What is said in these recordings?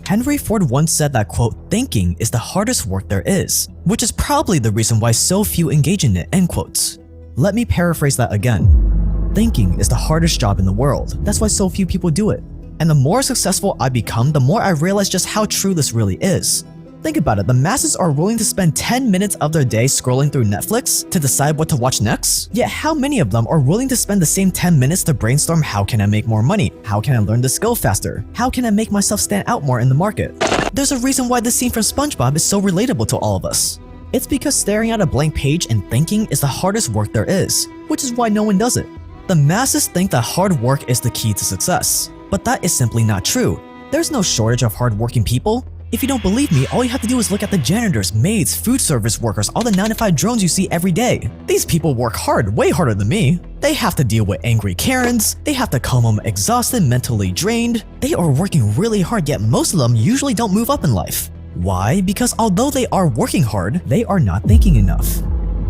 Henry Ford once said that, quote, thinking is the hardest work there is, which is probably the reason why so few engage in it, end quotes. Let me paraphrase that again. Thinking is the hardest job in the world. That's why so few people do it. And the more successful I become, the more I realize just how true this really is. Think about it, the masses are willing to spend 10 minutes of their day scrolling through Netflix to decide what to watch next? Yet how many of them are willing to spend the same 10 minutes to brainstorm how can I make more money? How can I learn the skill faster? How can I make myself stand out more in the market? There's a reason why this scene from SpongeBob is so relatable to all of us. It's because staring at a blank page and thinking is the hardest work there is, which is why no one does it. The masses think that hard work is the key to success, but that is simply not true. There's no shortage of hardworking people. If you don't believe me, all you have to do is look at the janitors, maids, food service workers, all the 9-to-5 drones you see every day. These people work hard, way harder than me. They have to deal with angry Karens, they have to come home exhausted, mentally drained. They are working really hard, yet most of them usually don't move up in life. Why? Because although they are working hard, they are not thinking enough.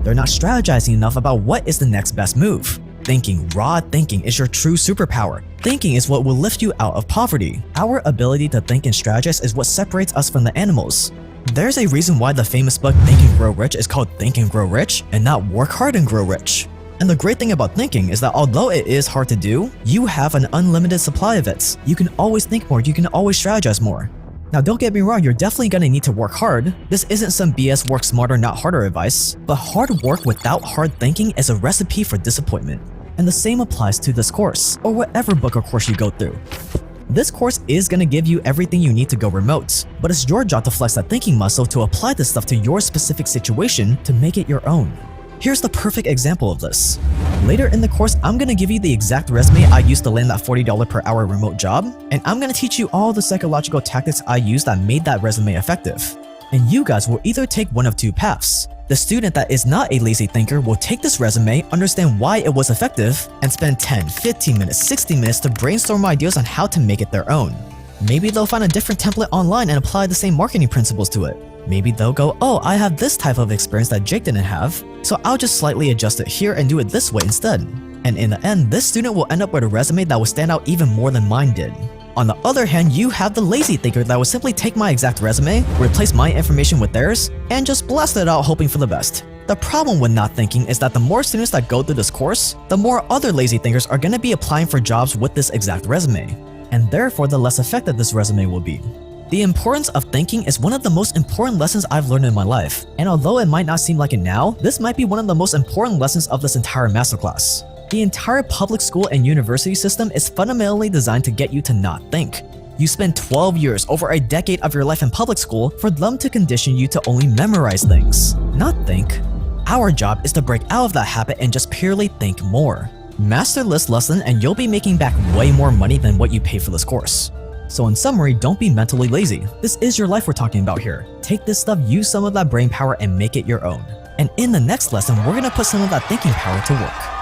They're not strategizing enough about what is the next best move. Thinking, raw thinking, is your true superpower. Thinking is what will lift you out of poverty. Our ability to think and strategize is what separates us from the animals. There's a reason why the famous book Think and Grow Rich is called Think and Grow Rich and not Work Hard and Grow Rich. And the great thing about thinking is that although it is hard to do, you have an unlimited supply of it. You can always think more, you can always strategize more. Now don't get me wrong, you're definitely gonna need to work hard. This isn't some BS work smarter not harder advice, but hard work without hard thinking is a recipe for disappointment. And the same applies to this course, or whatever book or course you go through. This course is gonna give you everything you need to go remote, but it's your job to flex that thinking muscle to apply this stuff to your specific situation to make it your own. Here's the perfect example of this. Later in the course, I'm gonna give you the exact resume I used to land that $40 per hour remote job, and I'm gonna teach you all the psychological tactics I used that made that resume effective. And you guys will either take one of two paths. The student that is not a lazy thinker will take this resume, understand why it was effective, and spend 10, 15 minutes, 60 minutes to brainstorm ideas on how to make it their own. Maybe they'll find a different template online and apply the same marketing principles to it. Maybe they'll go, oh, I have this type of experience that Jake didn't have, so I'll just slightly adjust it here and do it this way instead. And in the end, this student will end up with a resume that will stand out even more than mine did. On the other hand, you have the lazy thinker that will simply take my exact resume, replace my information with theirs, and just blast it out hoping for the best. The problem with not thinking is that the more students that go through this course, the more other lazy thinkers are going to be applying for jobs with this exact resume, and therefore the less effective this resume will be. The importance of thinking is one of the most important lessons I've learned in my life, and although it might not seem like it now, this might be one of the most important lessons of this entire masterclass. The entire public school and university system is fundamentally designed to get you to not think. You spend 12 years, over a decade of your life in public school, for them to condition you to only memorize things, not think. Our job is to break out of that habit and just purely think more. Master this lesson and you'll be making back way more money than what you paid for this course. So in summary, don't be mentally lazy. This is your life we're talking about here. Take this stuff, use some of that brain power and make it your own. And in the next lesson, we're gonna put some of that thinking power to work.